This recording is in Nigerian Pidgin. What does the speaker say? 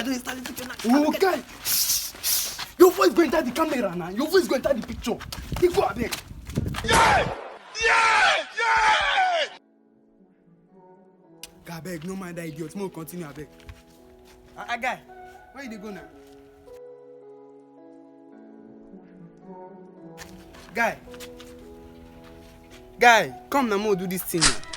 I don't start the picture now. Oh, guy. Your voice go enter the camera now. Your voice go enter the picture. He go abeg. Yeah! Yeah! Yeah! Guy, abeg, no mind that idiot. More continue abeg. Guy, where you dey go now? Guy, come now, more do this thing now.